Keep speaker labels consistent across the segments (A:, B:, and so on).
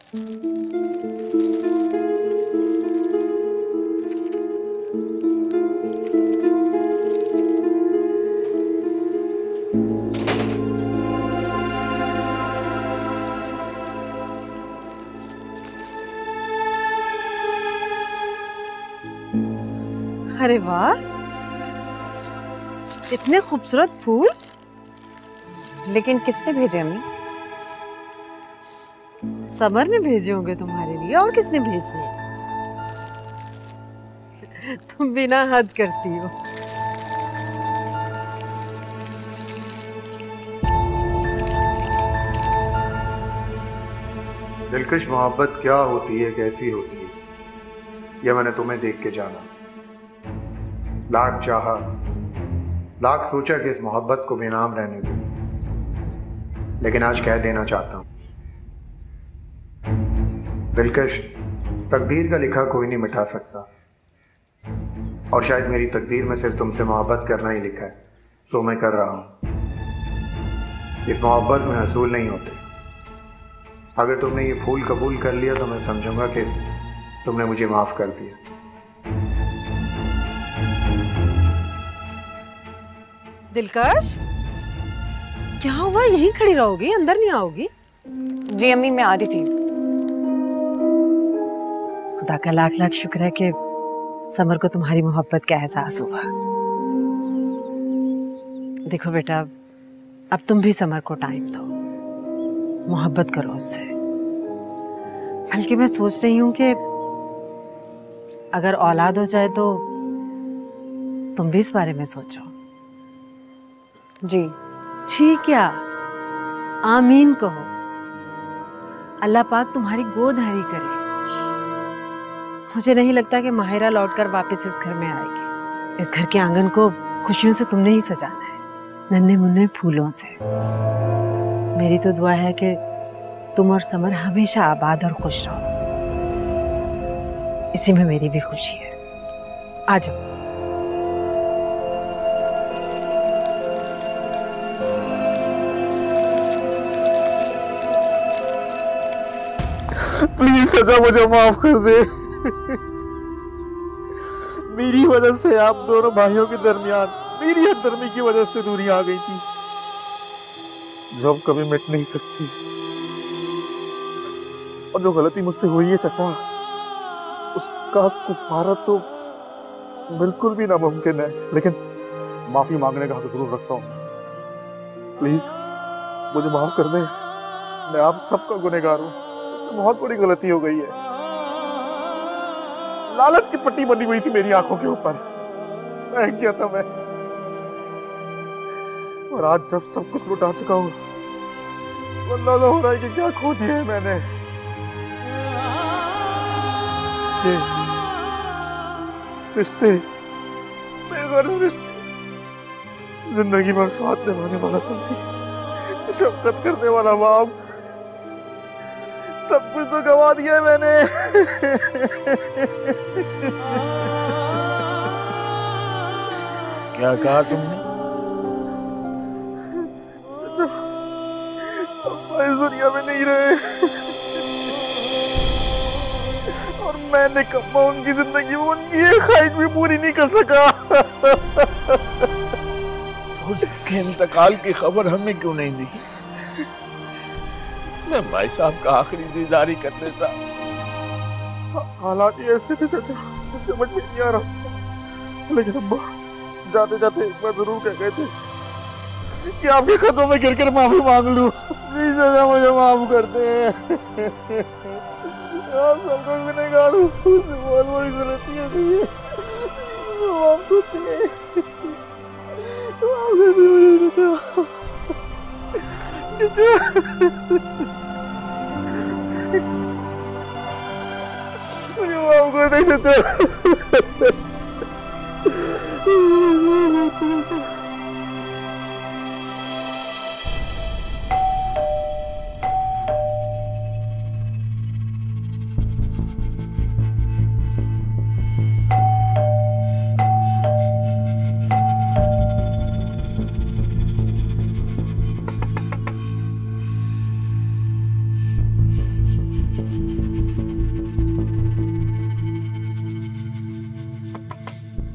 A: अरे वाह, इतने खूबसूरत फूल।
B: लेकिन किसने भेजे अम्मी?
A: समर ने भेजे होंगे तुम्हारे लिए, और किसने भेजे? तुम बिना हद करती हो।
C: दिलकश मोहब्बत क्या होती है, कैसी होती है, यह मैंने तुम्हें देख के जाना। लाख चाहा, लाख सोचा कि इस मोहब्बत को बेनाम रहने दूं, लेकिन आज कह देना चाहता हूं, दिलकश, तकदीर का लिखा कोई नहीं मिटा सकता, और शायद मेरी तकदीर में सिर्फ तुमसे मोहब्बत करना ही लिखा है, तो मैं कर रहा हूं। इस मोहब्बत में हसूल नहीं होते। अगर तुमने ये फूल कबूल कर लिया तो मैं समझूंगा कि तुमने मुझे माफ कर दिया।
A: दिलकश, क्या हुआ? यहीं खड़ी रहोगी, अंदर नहीं आओगी?
B: जी अम्मी, मैं आ रही थी।
A: खुदा का लाख लाख शुक्र है कि समर को तुम्हारी मोहब्बत का एहसास हुआ। देखो बेटा, अब तुम भी समर को टाइम दो, मोहब्बत करो उससे। बल्कि मैं सोच रही हूं कि अगर औलाद हो जाए तो तुम भी इस बारे में सोचो।
B: जी।
A: ठीक, क्या आमीन कहो। अल्लाह पाक तुम्हारी गोद हरी करे। मुझे नहीं लगता कि माहिरा लौटकर वापस इस घर में आएगी। इस घर के आंगन को खुशियों से तुमने ही सजाना है, नन्हे मुन्ने फूलों से। मेरी तो दुआ है कि तुम और समर हमेशा आबाद और खुश रहो। इसी में मेरी भी खुशी है। आ जाओ।
D: प्लीज सजा मुझे माफ कर दे। मेरी वजह से आप दोनों भाइयों के दरमियान मेरी हरदर्मी की वजह से दूरी आ गई थी, जो अब कभी मिट नहीं सकती। और जो गलती मुझसे हुई है चाचा, उसका कुफारा तो बिल्कुल भी नामुमकिन है, लेकिन माफी मांगने का हक जरूर रखता हूँ। प्लीज मुझे माफ कर दे। मैं आप सबका गुनहगार हूँ। बहुत बड़ी गलती हो गई है। लालच की पट्टी बंधी हुई थी मेरी आंखों के ऊपर, बह गया था मैं। और आज जब सब कुछ लुटा चुका हूं, तो अंदाजा हो रहा है कि क्या खो दिया है मैंने। ये रिश्ते, बेगर्ज रिश्ते, जिंदगी भर साथ निभाने वाला साथी, शफकत करने वाला बाप, सब कुछ तो गवा दिया है मैंने।
E: क्या कहा तुमने?
D: इस दुनिया में नहीं रहे और मैंने कमा उनकी जिंदगी में उनकी एक ख्वाहिश भी पूरी नहीं कर सका।
E: तो उनके इंतकाल की खबर हमें क्यों नहीं दी? मैं भाई साहब का आखिरी दीदारी कर देता।
D: हालात ही ऐसे थे चाचा, समझ में नहीं आ रहा। लेकिन अब्बा जाते जाते एक बार जरूर कह गए थे कि आपके कदमों में गिरकर माफी मांग लूं। प्लीज चाचा मुझे माफ कर दे। आप सबका गुनहगार हूँ, मुझसे बहुत बड़ी गलती हो गई है। माफ कर दे, माफ कर दे मुझे चाचा। मुझे माफ कर दे चाचा।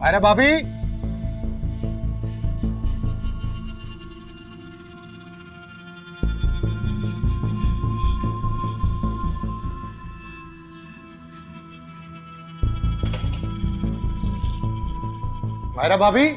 C: अरे भाभी, मायरा भाभी,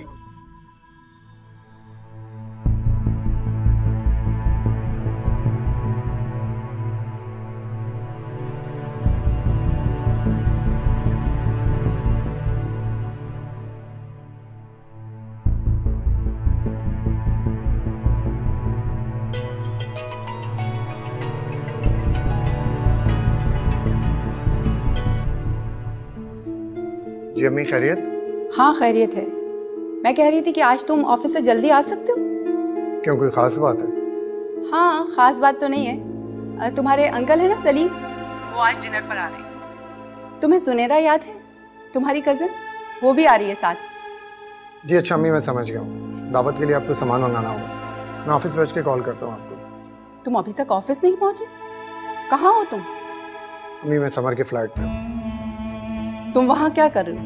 C: जी अम्मी खैरियत?
F: हाँ खैरियत है। मैं कह रही थी कि आज तुम ऑफिस से जल्दी आ सकते हो?
C: क्यों, कोई खास बात है?
F: हाँ, खास बात तो नहीं है। तुम्हारे अंकल है ना सलीम, वो आज डिनर पर आ रहे हैं। तुम्हें सुनेरा याद है, तुम्हारी कजन? वो भी आ रही है साथ।
C: जी अच्छा अम्मी, मैं समझ गया हूँ। दावत के लिए आपको सामान मंगाना होगा। मैं ऑफिस पहुँच के कॉल करता हूँ आपको।
F: तुम अभी तक ऑफिस नहीं पहुंचे? कहाँ हो तुम?
C: अम्मी मैं समर के फ्लैट पे हूँ।
F: तुम वहाँ क्या कर रहे हो?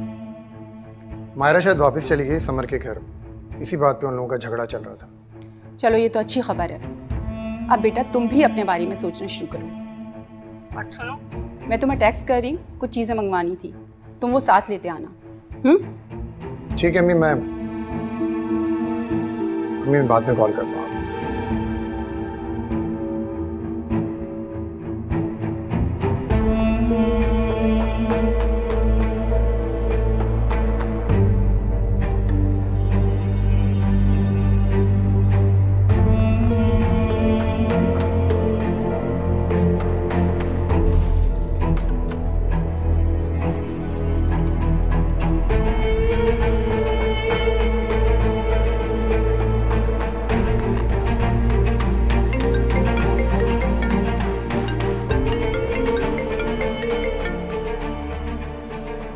C: मायरा शायद वापस चली गई समर के घर। इसी बात पे उन लोगों का झगड़ा चल रहा था।
F: चलो ये तो अच्छी खबर है। अब बेटा तुम भी अपने बारे में सोचना शुरू करो। और सुनो, मैं तुम्हें टेक्स्ट कर रही, कुछ चीज़ें मंगवानी थी, तुम वो साथ लेते आना।
C: ठीक है अम्मी, मैं बाद में कॉल करता हूँ।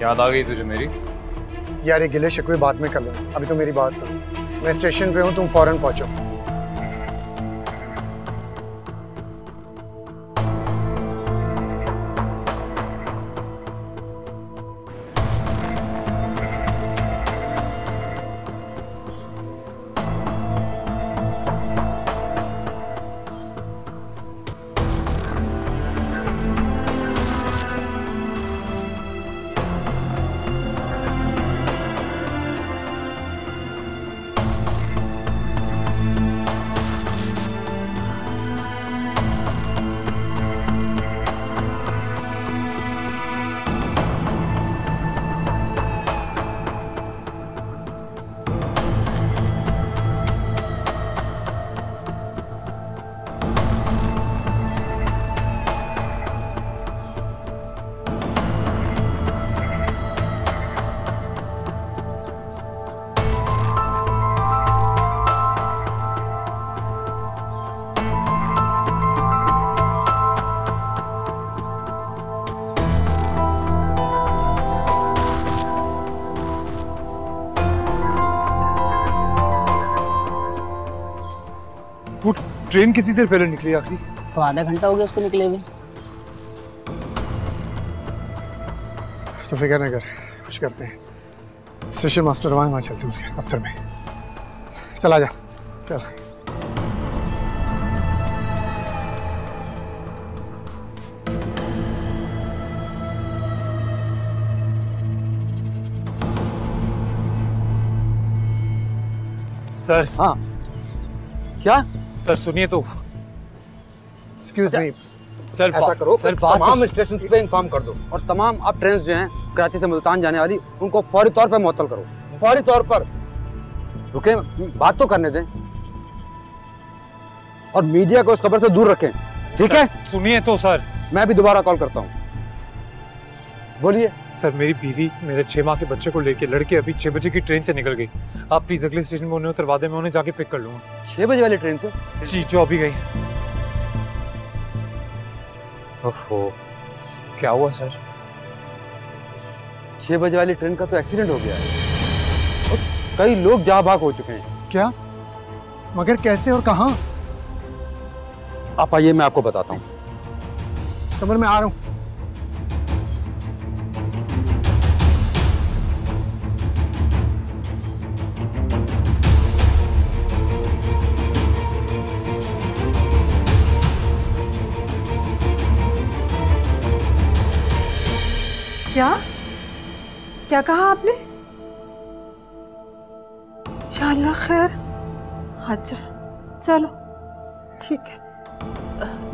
G: याद आ गई तुझे मेरी?
C: यार ये गिले शिकवे बाद में कर लो, अभी तो मेरी बात सुन। मैं स्टेशन पे हूँ, तुम फौरन पहुंचो।
G: वो ट्रेन कितनी देर पहले निकली आखिरी?
H: तो आधा घंटा हो गया उसको निकले हुए।
C: तो फिक्र न कर, कुछ करते हैं। स्टेशन मास्टर वहाँ चलते हैं उसके दफ्तर में। चला जा, चल।
G: सर।
H: हाँ क्या?
G: सर सुनिए तो।
C: एक्सक्यूज मी
G: सर,
H: ऐसा करो,
G: सर बात
H: तमाम स्टेशन पे इन्फॉर्म कर दो और तमाम अब ट्रेन जो हैं कराची से मुल्तान जाने वाली उनको फौरी तौर पर मुअत्तल करो। फौरी तौर पर रुके, बात तो करने दें और मीडिया को इस खबर से दूर रखें, ठीक है?
G: सुनिए तो सर।
H: मैं भी दोबारा कॉल करता हूँ, बोलिए।
G: सर मेरी बीवी मेरे 6 माह के बच्चे को लेके लड़के अभी 6 बजे की ट्रेन से निकल गई। आप प्लीज अगले स्टेशन में उन्हें उतरवा दें, मैं उन्हें जाके पिक कर लूंगा।
H: 6 बजे वाली ट्रेन से?
G: जी, जो अभी गई। ओहो, क्या हुआ सर?
H: 6 बजे वाली ट्रेन का तो एक्सीडेंट हो गया है और कई लोग जहाँ भाग हो चुके हैं।
C: क्या? मगर कैसे और कहाँ?
H: आप आइए, मैं आपको बताता हूँ।
C: समर मैं आ रहा हूँ।
A: क्या क्या कहा आपने? इंशाअल्लाह खैर। अच्छा चलो ठीक है।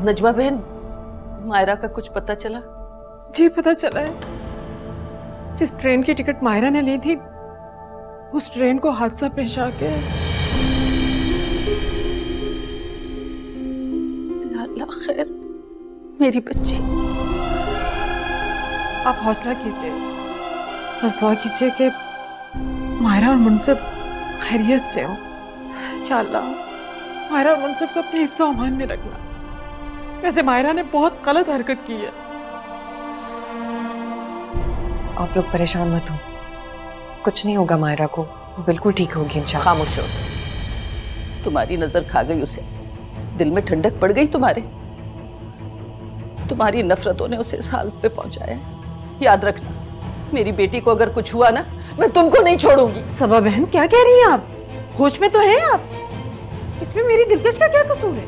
I: नजमा बहन, मायरा का कुछ पता चला?
A: जी पता चला है। जिस ट्रेन की टिकट मायरा ने ली थी उस ट्रेन को हादसा पेश आ गया।
I: अल्लाह खैर, मेरी बच्ची।
A: आप हौसला कीजिए, बस दुआ कीजिए कि मायरा और मुनसब खैरियत से हो। या अल्लाह, मायरा और मुनसब को अपने हिफ्ज़ और अमान में रखना। वैसे मायरा ने बहुत गलत हरकत की है।
B: आप लोग परेशान मत हो, कुछ नहीं होगा मायरा को, बिल्कुल ठीक होगी इंशाल्लाह।
I: खामोश हो, तुम्हारी नजर खा गई उसे, दिल में ठंडक पड़ गई तुम्हारे। तुम्हारी नफरतों ने उसे इस हालत पे पहुंचाया है। याद रखना, मेरी बेटी को अगर कुछ हुआ ना, मैं तुमको नहीं छोड़ूंगी।
A: सबा बहन क्या कह रही हैं आप? होश में तो हैं आप? इसमें मेरी दिलकश का क्या कसूर है?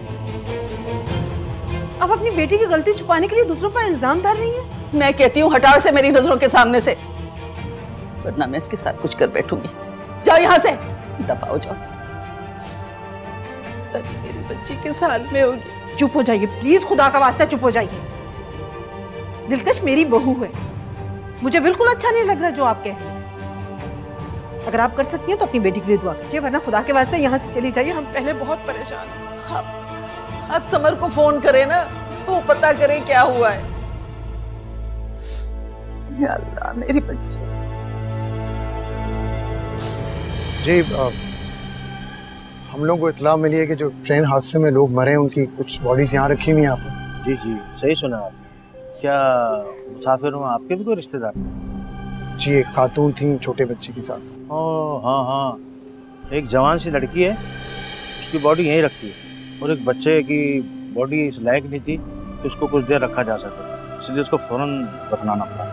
A: आप अपनी बेटी की गलती छुपाने के लिए दूसरों पर इल्जाम डाल रही हैं।
I: मैं कहती हूँ हटाओ इसे मेरी नजरों के सामने से, वरना मैं इसके साथ कुछ कर बैठूंगी। जाओ यहाँ से, दफा हो जाओ। अरे मेरी बच्ची किस हाल में होगी।
A: चुप हो जाइए प्लीज, खुदा का वास्ता चुप हो जाइए। दिलकश मेरी बहू है, मुझे बिल्कुल अच्छा नहीं लग रहा जो आप कह रही हैं। अगर आप कर सकती हैं तो अपनी बेटी के लिए दुआ कीजिए, वरना खुदा के वास्ते यहाँ से चली जाइए। हम पहले बहुत परेशान हैं।
I: आप समर को फोन करें ना, वो पता करे क्या हुआ है। या अल्लाह, मेरी बच्ची।
J: जी हम लोगों को इत्तला मिली है कि जो ट्रेन हादसे में लोग मरे हैं उनकी कुछ बॉडीज यहाँ रखी हुई हैं आपने।
K: जी जी सही सुना आप। क्या मुसाफिर हूँ, आपके भी कोई रिश्तेदार?
J: जी एक खातून थी छोटे बच्चे के साथ।
K: ओह हाँ हाँ, एक जवान सी लड़की है, उसकी बॉडी यहीं रखी है, और एक बच्चे की बॉडी इस लायक नहीं थी कि उसको कुछ देर रखा जा सके, इसलिए उसको फौरन दफनाना पड़ा।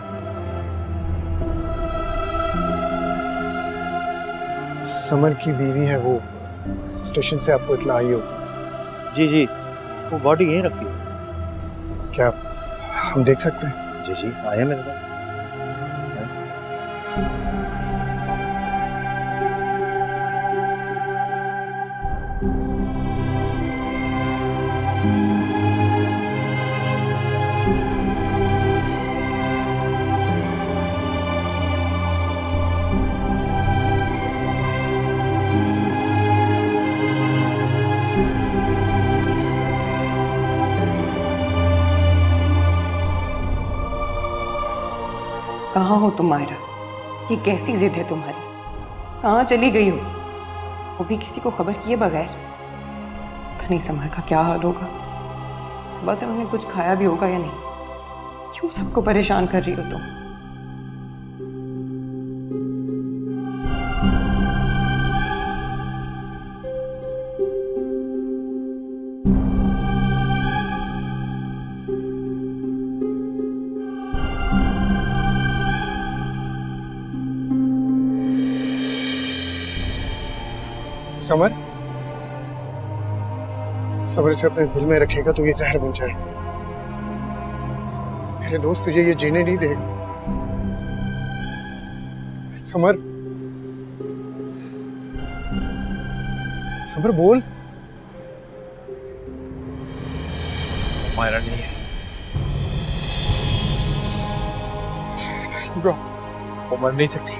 J: समर की बीवी है वो, स्टेशन से आपको इत्तला आई होगी।
K: जी जी, वो बॉडी यहीं रखी है।
J: क्या हम देख सकते हैं?
K: जी जी आए मेरे पास।
B: कहाँ हो तुम मायरा? ये कैसी जिद है तुम्हारी? कहाँ चली गई हो? वो भी किसी को खबर किए बगैर। पता नहीं समर का क्या हाल होगा। सुबह से उन्होंने कुछ खाया भी होगा या नहीं। क्यों सबको परेशान कर रही हो तुम?
J: समर, समर से अपने दिल में रखेगा तो ये जहर बन जाए। मेरे दोस्त तुझे ये जीने नहीं देगा। समर, समर बोल।
G: मायरा नहीं है। वो मर नहीं सकती,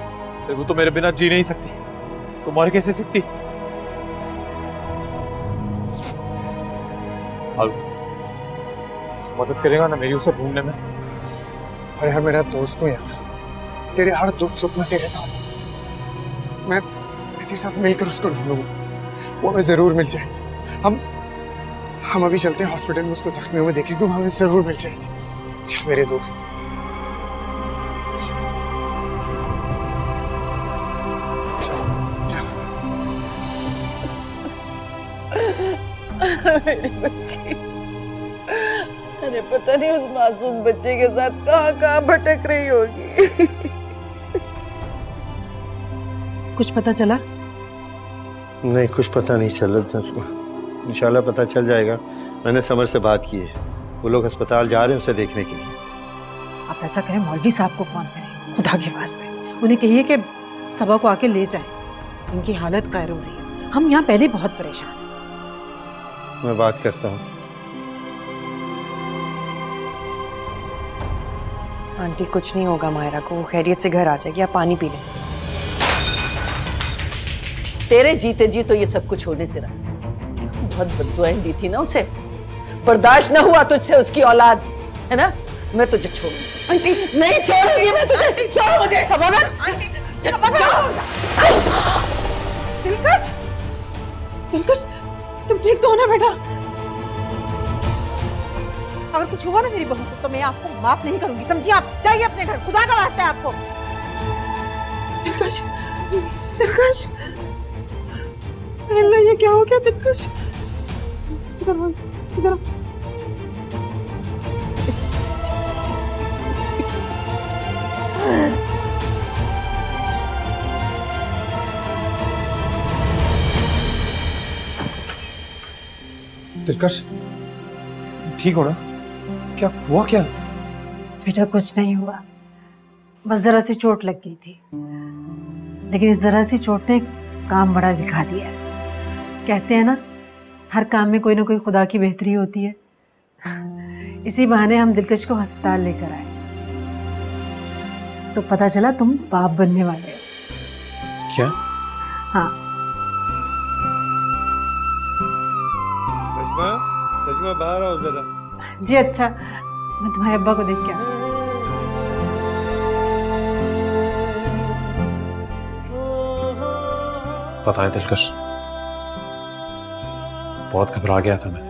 G: वो तो मेरे बिना जी नहीं सकती, तो मर कैसे सकती? मदद करेगा ना मेरी उसे ढूंढने में?
J: अरे यार मेरा दोस्त हूँ यार, तेरे हर दुख सुख में तेरे साथ। मैं तेरे साथ मिलकर उसको ढूंढूंगा, वो हमें जरूर मिल जाएगी। हम अभी चलते हैं हॉस्पिटल में, उसको जख्मियों में देखेंगे, हमें जरूर मिल जाएगी। चल मेरे दोस्त।
I: मेरी बच्ची, अरे पता नहीं उस मासूम बच्चे के साथ कहाँ कहाँ भटक रही होगी।
A: कुछ पता चला?
L: नहीं, कुछ पता नहीं चला। इंशाल्लाह पता चल जाएगा। मैंने समर से बात की है, वो लोग अस्पताल जा रहे हैं उसे देखने के लिए।
A: आप ऐसा करें, मौलवी साहब को फोन करें, खुदा के वास्ते उन्हें कहिए कि सबा को आके ले जाएं। इनकी हालत गैर हो रही है, हम यहाँ पहले बहुत परेशान हैं।
L: मैं बात करता हूँ।
B: आंटी कुछ नहीं होगा मायरा को, वो खैरियत से घर आ जाएगी, आप पानी पी लें।
I: तेरे जीते जी तो ये सब कुछ होने से रहा। बहुत बद्दुआएं दी थी ना उसे, बर्दाश्त न हुआ तुझसे उसकी औलाद, है ना? मैं तुझे छोड़ूंगी आंटी, नहीं छोड़ूंगी मैं तुझे, छोड़ मुझे।
A: दिलकश, दिलकश तुम ठीक तो हो ना बेटा? अगर कुछ हुआ ना मेरी बहू को तो मैं आपको माफ नहीं करूंगी, समझिए? आप जाइए अपने घर, खुदा का वास्ता है आपको। दिलकश, दिलकश, अल्लाह ये क्या हो गया दिलकश? इधर
G: दिलकश, ठीक हो ना? क्या हुआ क्या?
A: बेटा कुछ नहीं हुआ, बस जरा सी चोट लग गई थी, लेकिन इस जरा सी चोट ने काम बड़ा दिखा दिया। कहते हैं ना, हर काम में कोई ना कोई खुदा की बेहतरी होती है। इसी बहाने हम दिलकश को अस्पताल लेकर आए तो पता चला तुम बाप बनने वाले हो।
G: क्या?
A: हाँ।
L: सजमा बाहर आओ जरा।
A: जी अच्छा, मैं तुम्हारे अब्बा को देख के आऊँ।
G: पता है दिलकश, बहुत घबरा गया था मैं।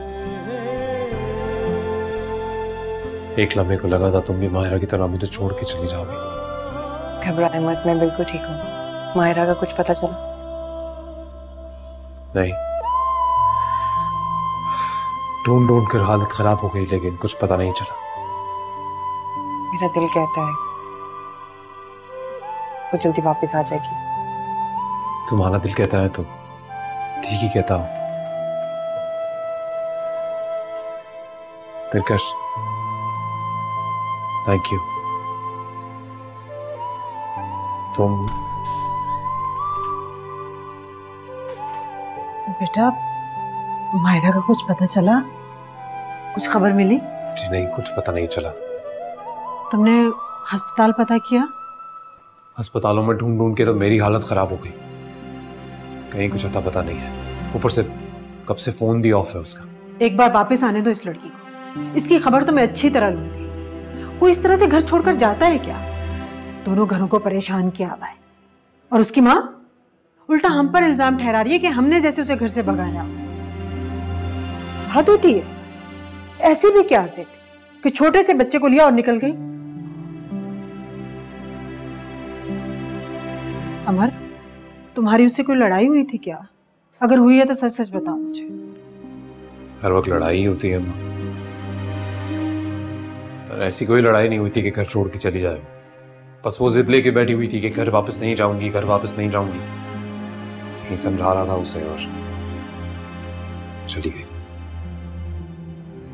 G: एक लम्हे को लगा था तुम भी माहिरा की तरह मुझे छोड़ के चली जाओगी।
B: घबराए मत, मैं बिल्कुल ठीक हूँ। माहिरा का कुछ पता चला?
G: नहीं, ढूंढ ढूंढ कर हालत खराब हो गई, लेकिन कुछ पता नहीं चला।
B: मेरा दिल कहता है वो जल्दी वापस आ जाएगी।
G: तुम्हारा दिल कहता है तो ठीक ही कहता हूं। दिलकश, थैंक यू। तुम
A: बेटा, मायरा का कुछ पता चला? कुछ खबर मिली?
G: जी नहीं, कुछ पता नहीं चला।
A: तुमने अस्पताल पता किया?
G: अस्पतालों में ढूंढ ढूंढ के तो मेरी हालत खराब हो गई, कहीं कुछ अता पता नहीं है। ऊपर से कब से फोन भी ऑफ है उसका।
A: एक बार वापस आने दो इस लड़की को, इसकी खबर तो मैं अच्छी तरह लूंगी। कोई इस तरह से घर छोड़कर जाता है क्या? दोनों घरों को परेशान किया हुआ है, और उसकी माँ उल्टा हम पर इल्जाम ठहरा रही है कि हमने जैसे उसे घर से भगाया। बात होती है, ऐसी भी क्या जिद कि छोटे से बच्चे को लिया और निकल गई। समर, तुम्हारी उससे कोई लड़ाई हुई थी क्या? अगर हुई है तो सच सच बताओ मुझे।
G: हर वक्त लड़ाई होती है माँ, पर ऐसी कोई लड़ाई नहीं हुई थी कि घर छोड़ के चली जाए। बस वो जिद लेके बैठी हुई थी कि घर वापस नहीं जाऊंगी, घर वापस नहीं जाऊंगी। यही समझा रहा था उसे और चली गई।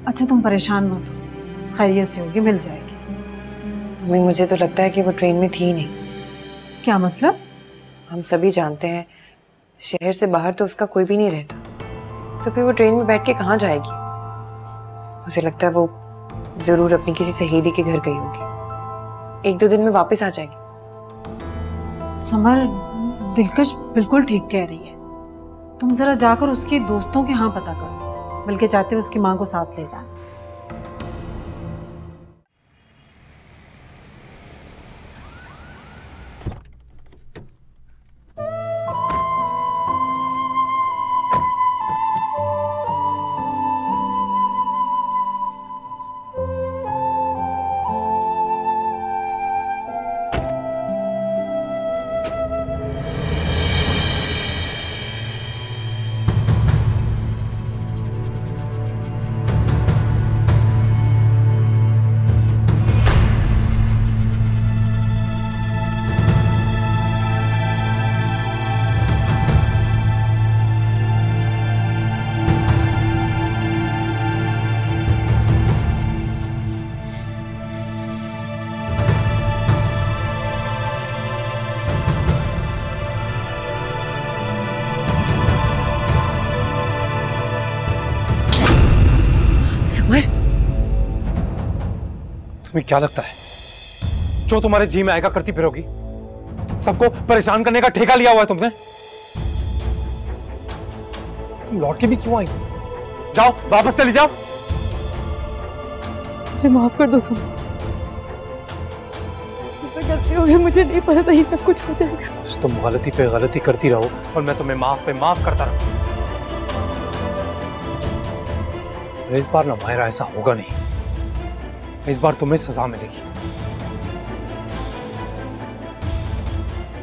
A: अच्छा तुम परेशान मत हो, खैरियत से होगी, मिल जाएगी।
B: मम्मी मुझे तो लगता है कि वो ट्रेन में थी नहीं।
A: क्या मतलब?
B: हम सभी जानते हैं शहर से बाहर तो उसका कोई भी नहीं रहता, तो फिर वो ट्रेन में बैठ के कहाँ जाएगी? मुझे लगता है वो जरूर अपनी किसी सहेली के घर गई होगी। 1-2 दिन में वापस आ जाएगी।
A: समर, दिलकश बिल्कुल ठीक कह रही है। तुम जरा जाकर उसके दोस्तों के यहाँ पता करो, बल्कि चाहते हो उसकी माँ को साथ ले जाना।
G: तुम्हें क्या लगता है जो तुम्हारे जी में आएगा करती फिरोगी? सबको परेशान करने का ठेका लिया हुआ है तुमने। तुम लौट के भी क्यों आई? जाओ वापस चली जाओ।
M: मुझे माफ कर दो समर, मुझसे गलती हो गई, मुझे नहीं पता था ये सब कुछ हो जाएगा।
G: तुम गलती पे गलती करती रहो और मैं तुम्हें माफ पे माफ करता रहूं। इस बार ना मायरा ऐसा होगा नहीं। इस बार तुम्हें सजा मिलेगी।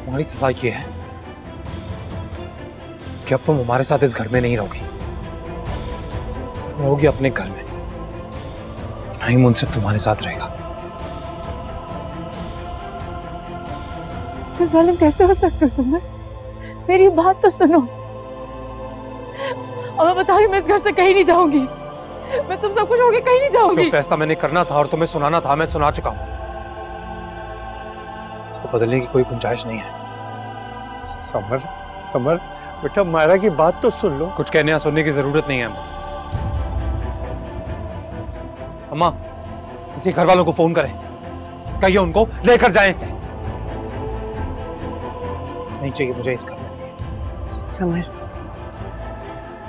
G: तुम्हारी सजा ये है कि अब तुम हमारे साथ इस घर में नहीं रहोगी। तुम रहोगी अपने घर में। नहीं, मुंसिफ तुम्हारे साथ रहेगा।
M: तो जालिम कैसे हो सकते हो समर? मेरी बात तो सुनो। और मैं बता रही हूं, मैं इस घर से कहीं नहीं जाऊंगी। मैं तुम सबको छोड़ के कहीं नहीं जाऊंगी।
G: जो फैसला मैंने करना था और तुम्हें सुनाना था, मैं सुना चुका हूं। इसको बदलने की कोई गुंजाइश नहीं है।
L: समर, समर बेटा, मायरा की बात तो सुन लो।
G: कुछ कहने या सुनने की जरूरत नहीं है अम्मा। इसी घर वालों को फोन करें, कहिए उनको लेकर जाएं इसे। नहीं चाहिए मुझे इस घर में।
B: समर,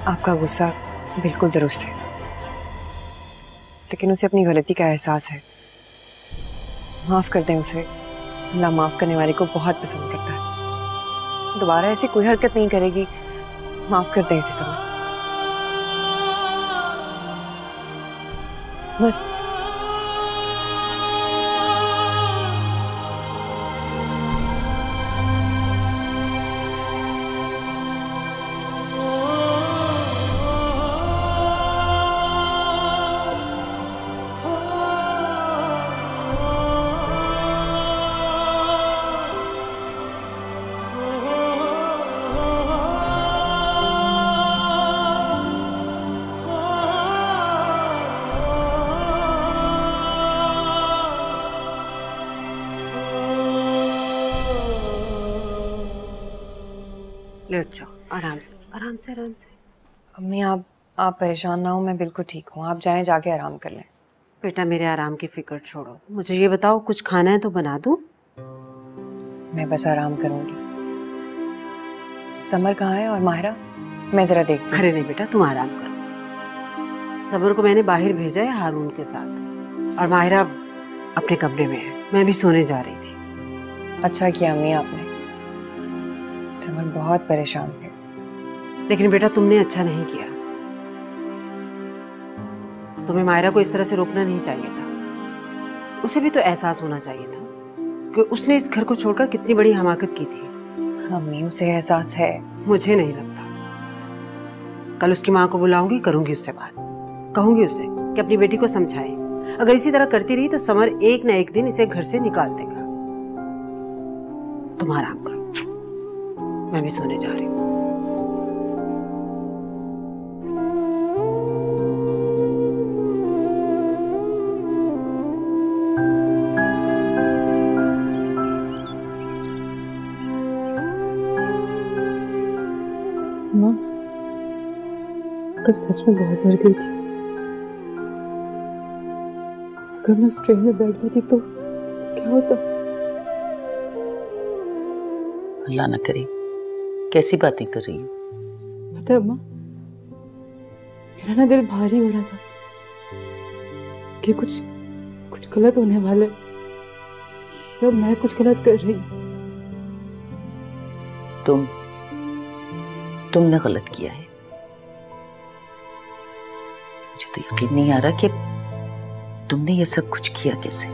B: आपका गुस्सा बिल्कुल दुरुस्त है, लेकिन उसे अपनी गलती का एहसास है। माफ कर दें उसे। अल्लाह माफ करने वाले को बहुत पसंद करता है। दोबारा ऐसी कोई हरकत नहीं करेगी। माफ कर दें इसे समर। समर,
A: लेट जाओ, आराम से आराम से आराम से।
B: अम्मी आप परेशान ना हो, मैं बिल्कुल ठीक हूँ। आप जाएं, जाके आराम कर लें।
A: बेटा मेरे आराम की फिक्र छोड़ो, मुझे ये बताओ कुछ खाना है तो बना दूं?
B: मैं बस आराम करूंगी। समर कहाँ है और माहिरा? मैं जरा देखती हूँ।
A: अरे नहीं बेटा, तुम आराम करो। समर को मैंने बाहर भेजा है हारून के साथ, और माहिरा अपने कमरे में है। मैं भी सोने जा रही थी।
B: अच्छा किया अम्मी आपने। समर बहुत परेशान थे।
A: लेकिन बेटा तुमने अच्छा नहीं किया। तुम्हें मायरा को इस तरह से रोकना नहीं चाहिए था। उसे भी तो एहसास होना चाहिए था कि उसने इस घर को छोड़कर कितनी बड़ी हमाकत की थी।
B: अम्मी उसे एहसास है।
A: मुझे नहीं लगता। कल उसकी माँ को बुलाऊंगी, करूंगी उससे बात। कहूंगी उसे कि अपनी बेटी को समझाए। अगर इसी तरह करती रही तो समर एक न एक दिन इसे घर से निकाल देगा। तुम आराम करो, मैं भी सोने जा रही हूँ।
M: माँ, कल सच में बहुत डर गई थी। अगर मैं उस ट्रेन में बैठ जाती तो क्या होता?
I: अल्लाह ना करे। कैसी बातें कर रही हो?
M: पता है माँ, मेरा ना दिल भारी हो रहा था कि कुछ गलत होने वाला है, या मैं कुछ गलत कर रही हूँ।
I: तुमने गलत किया है। मुझे तो यकीन नहीं आ रहा कि तुमने ये सब कुछ किया कैसे।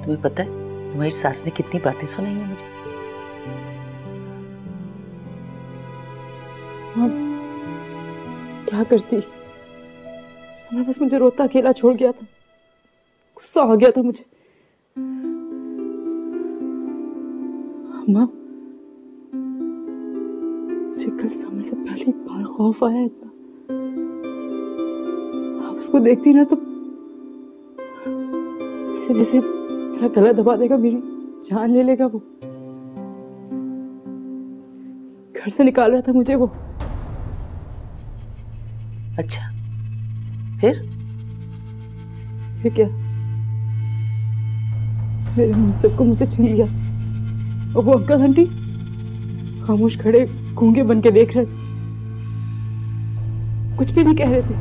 I: तुम्हें पता है तुम्हारी सास ने कितनी बातें सुनाई हैं मुझे।
M: हाँ, क्या करती? समय बस मुझे रोता अकेला छोड़ गया था। गुस्सा आ गया था मुझे। माँ, मुझे कल समय से पहली बार खौफ आया इतना। आप उसको देखती ना तो ऐसे जैसे मेरा गला दबा देगा, मेरी जान ले लेगा वो। घर से निकाल रहा था मुझे वो।
I: अच्छा, फिर
M: फिर क्या, मेरे मुंसिफ को मुझसे छीन लिया और वो अंकल आंटी खामोश खड़े गूंगे बन के देख रहे थे, कुछ भी नहीं कह रहे थे।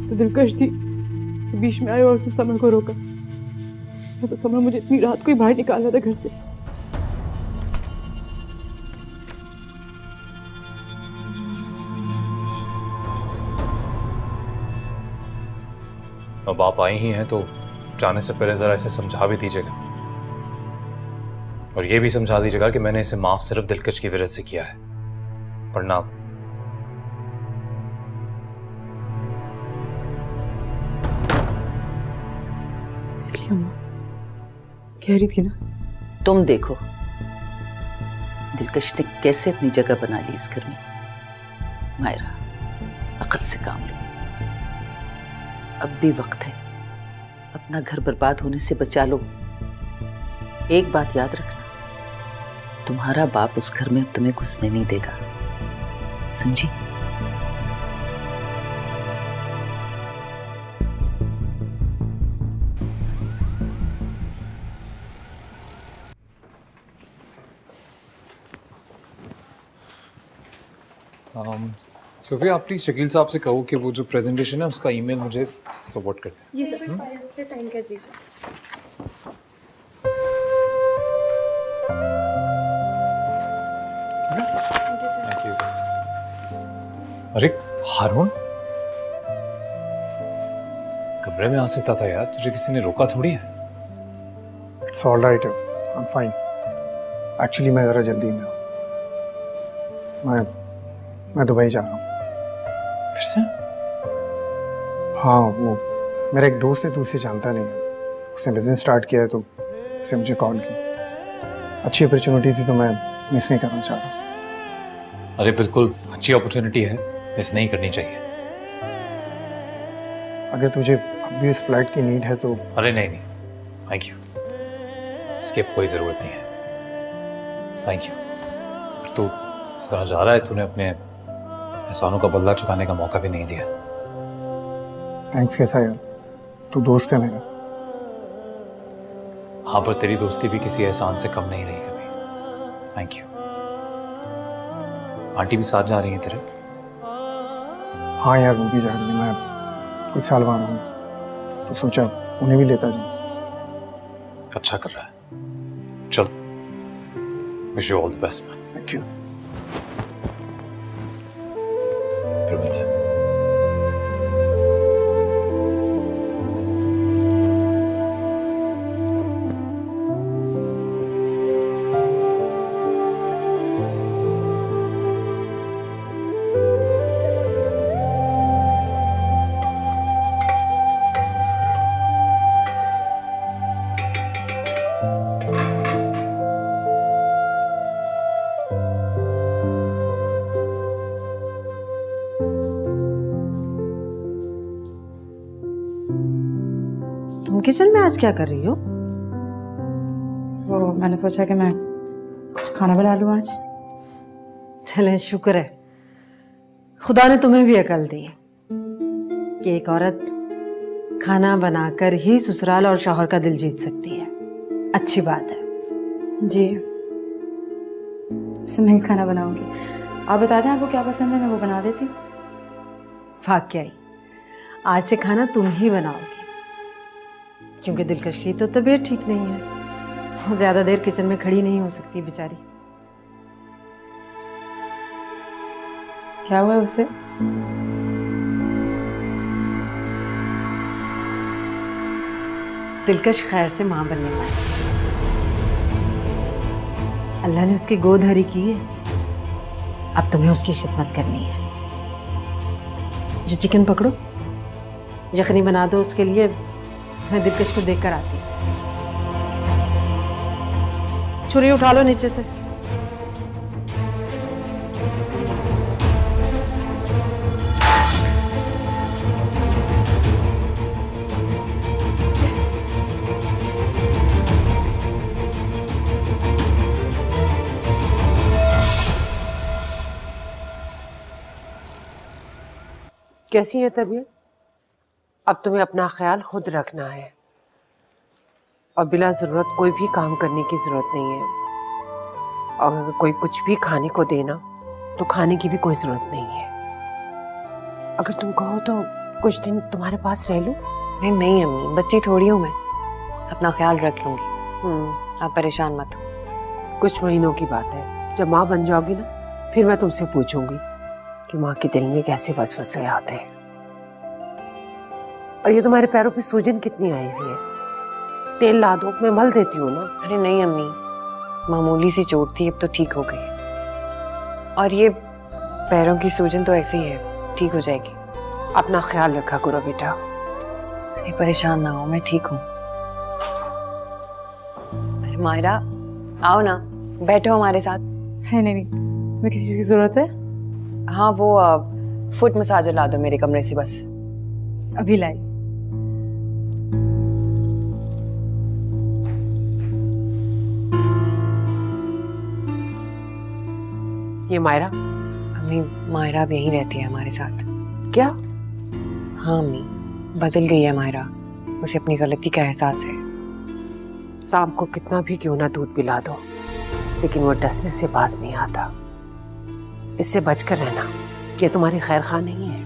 M: तो दिलकश थी कि बीच में आए और उसने समर को रोका। मैं तो समर मुझे इतनी रात को ही बाहर निकाल रहा था घर से।
G: अब आप आई ही हैं तो जाने से पहले जरा इसे समझा भी दीजिएगा, और ये भी समझा दीजिएगा कि मैंने इसे माफ सिर्फ दिलकश की वजह से किया है, वरना
M: कह रही थी ना,
I: तुम देखो दिलकश ने कैसे अपनी जगह बना ली इस घर में। मायरा, अकल से काम लो, अब भी वक्त है, अपना घर बर्बाद होने से बचा लो। एक बात याद रखना, तुम्हारा बाप उस घर में अब तुम्हें घुसने नहीं देगा, समझी?
G: सोफिया, आप प्लीज शकील साहब से कहो कि वो जो प्रेजेंटेशन है उसका ईमेल मुझे सपोर्ट करते हैं।
N: जी सर, फाइल्स पे साइन कर दीजिए।
G: Thank you. अरे हारून, कमरे में आ सकता था यार, तुझे किसी ने रोका थोड़ी है।
J: It's all right, I am fine. Actually मैं ज़रा जल्दी में हूँ, मैं दुबई जा रहा हूँ।
G: फिर से?
J: हाँ, वो मेरा एक दोस्त है तो उसे जानता नहीं है, उसने बिजनेस स्टार्ट किया है तो उसने मुझे कॉल की। अच्छी अपॉर्चुनिटी थी तो मैं मिस नहीं करना चाह रहा।
G: अरे बिल्कुल अच्छी अपॉर्चुनिटी है, मिस नहीं करनी चाहिए।
J: अगर तुझे अभी इस फ्लाइट की नीड है तो।
G: अरे नहीं नहीं, थैंक यू, इसकी अब कोई ज़रूरत नहीं है, थैंक यू। तू इस तरह जा रहा है, तूने अपने एहसानों का बदला चुकाने का मौका भी नहीं दिया।
J: थैंक्स कैसा यार, तू दोस्त है मेरा।
G: हाँ, पर तेरी दोस्ती भी किसी एहसान से कम नहीं रही कभी, थैंक यू। आंटी भी साथ जा रही हैं तेरे?
J: हाँ यार, वो भी जा रही है। मैं कुछ साल बाद हूँ तो सोचा उन्हें भी लेता जाऊँ।
G: अच्छा कर रहा है, चल, wish you all the best man.
J: Thank you.
G: फिर मिलते हैं।
A: किचन में आज क्या कर रही हो?
M: वो मैंने सोचा कि मैं कुछ खाना बना लूं आज।
A: चलें, शुक्र है खुदा ने तुम्हें भी अकल दी कि एक औरत खाना बनाकर ही ससुराल और शौहर का दिल जीत सकती है। अच्छी बात है
M: जी। मैं ही खाना बनाऊंगी, आप बता दें आपको क्या पसंद है, मैं वो बना देती हूँ।
A: वाकई आज से खाना तुम ही बनाओगी, क्योंकि दिलकश की तो तबीयत ठीक नहीं है, वो ज्यादा देर किचन में खड़ी नहीं हो सकती बेचारी।
M: क्या हुआ उसे?
A: दिलकश खैर से मां बनने वाली है, अल्लाह ने उसकी गोद हरी की है, अब तुम्हें उसकी खिदमत करनी है। ये चिकन पकड़ो, यखनी बना दो उसके लिए, मैं दिलकश को देखकर आती। छुरी उठा लो नीचे से।
I: कैसी है तबीयत?
O: अब तुम्हें अपना ख्याल खुद रखना है और बिला ज़रूरत कोई भी काम करने की ज़रूरत नहीं है। और अगर कोई कुछ भी खाने को देना तो खाने की भी कोई ज़रूरत नहीं है। अगर तुम कहो तो कुछ दिन तुम्हारे पास रह लूं?
B: नहीं अम्मी, बच्ची थोड़ी हूँ मैं, अपना ख्याल रख लूंगी, आप परेशान मत हो।
O: कुछ महीनों की बात है, जब माँ बन जाओगी ना फिर मैं तुमसे पूछूंगी कि माँ के दिल में कैसे वसवसे आते हैं। और ये तुम्हारे पैरों पे सूजन कितनी आई हुई है? तेल ला दो, मैं मल देती हूँ ना।
B: अरे नहीं अम्मी, मामूली सी चोट थी, अब तो ठीक हो गई। और ये पैरों की सूजन तो ऐसे ही है, ठीक हो जाएगी।
O: अपना ख्याल रखा करो बेटा।
B: अरे परेशान ना हो, मैं ठीक हूँ। अरे मायरा आओ ना, बैठो हमारे साथ।
M: है नहीं, मैं किसी चीज़ की जरूरत है?
B: हाँ वो फुट मसाजर ला दो मेरे कमरे से बस।
M: अभी लाई।
O: ये मायरा?
B: अम्मी मायरा अब यहीं रहती है हमारे साथ।
O: क्या?
B: हाँ अम्मी, बदल गई है मायरा, उसे अपनी गलती का एहसास है।
O: शाम को कितना भी क्यों ना दूध पिला दो, लेकिन वो डसने से बाज नहीं आता। इससे बचकर रहना, ये तुम्हारी खैर खा नहीं है।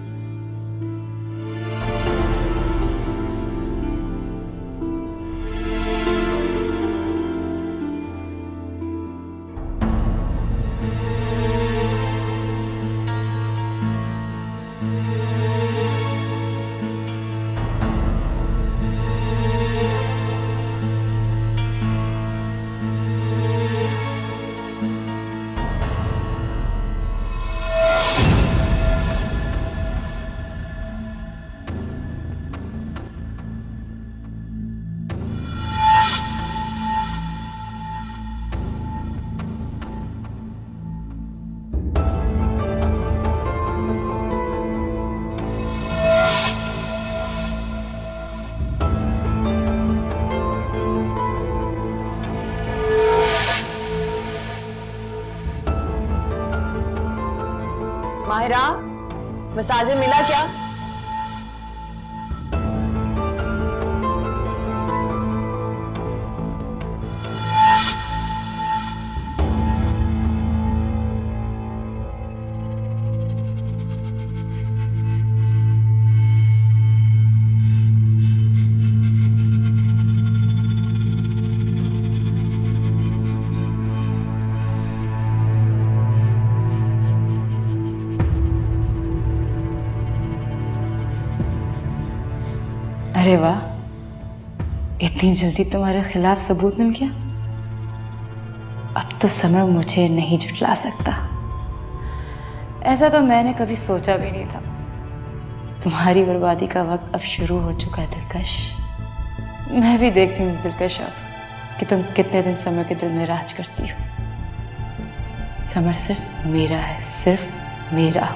B: माहिरा, मसाजर मिला क्या?
M: अरे वाह, इतनी जल्दी तुम्हारे खिलाफ सबूत मिल गया। अब तो समर मुझे नहीं झुठला सकता। ऐसा तो मैंने कभी सोचा भी नहीं था। तुम्हारी बर्बादी का वक्त अब शुरू हो चुका है दिलकश। मैं भी देखती हूँ दिलकश अब कि तुम कितने दिन समर के दिल में राज करती हो। समर सिर्फ मेरा है, सिर्फ मेरा।